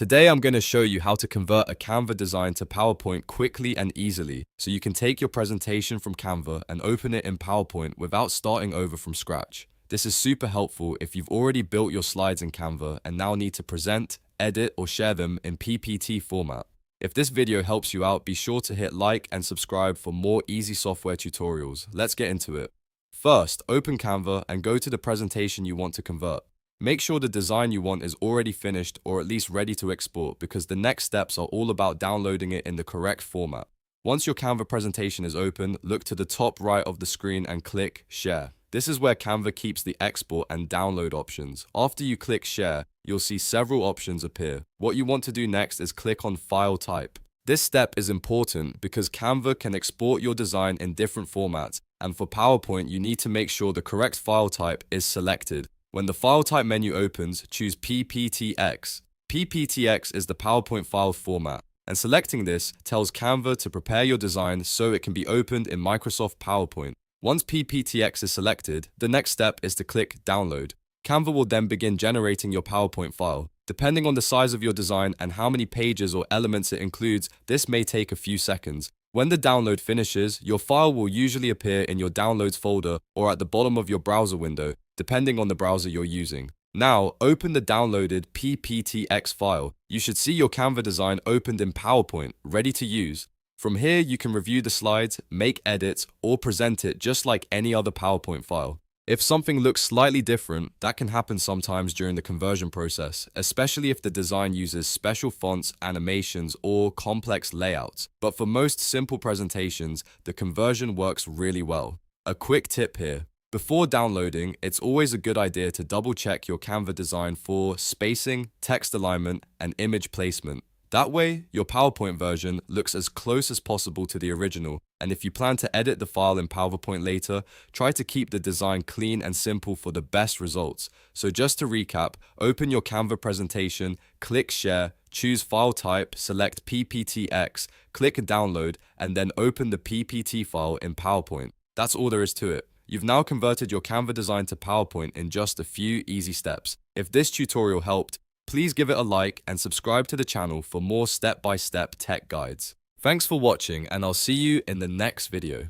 Today I'm going to show you how to convert a Canva design to PowerPoint quickly and easily so you can take your presentation from Canva and open it in PowerPoint without starting over from scratch. This is super helpful if you've already built your slides in Canva and now need to present, edit, or share them in PPT format. If this video helps you out, be sure to hit like and subscribe for more easy software tutorials. Let's get into it. First, open Canva and go to the presentation you want to convert. Make sure the design you want is already finished or at least ready to export, because the next steps are all about downloading it in the correct format. Once your Canva presentation is open, look to the top right of the screen and click Share. This is where Canva keeps the export and download options. After you click Share, you'll see several options appear. What you want to do next is click on File Type. This step is important because Canva can export your design in different formats, and for PowerPoint you need to make sure the correct file type is selected. When the file type menu opens, choose PPTX. PPTX is the PowerPoint file format, and selecting this tells Canva to prepare your design so it can be opened in Microsoft PowerPoint. Once PPTX is selected, the next step is to click Download. Canva will then begin generating your PowerPoint file. Depending on the size of your design and how many pages or elements it includes, this may take a few seconds. When the download finishes, your file will usually appear in your Downloads folder or at the bottom of your browser window, depending on the browser you're using. Now, open the downloaded PPTX file. You should see your Canva design opened in PowerPoint, ready to use. From here, you can review the slides, make edits, or present it just like any other PowerPoint file. If something looks slightly different, that can happen sometimes during the conversion process, especially if the design uses special fonts, animations, or complex layouts. But for most simple presentations, the conversion works really well. A quick tip here. Before downloading, it's always a good idea to double check your Canva design for spacing, text alignment, and image placement. That way, your PowerPoint version looks as close as possible to the original, and if you plan to edit the file in PowerPoint later, try to keep the design clean and simple for the best results. So just to recap, open your Canva presentation, click Share, choose File Type, select PPTX, click Download, and then open the PPT file in PowerPoint. That's all there is to it. You've now converted your Canva design to PowerPoint in just a few easy steps. If this tutorial helped, please give it a like and subscribe to the channel for more step-by-step tech guides. Thanks for watching, and I'll see you in the next video.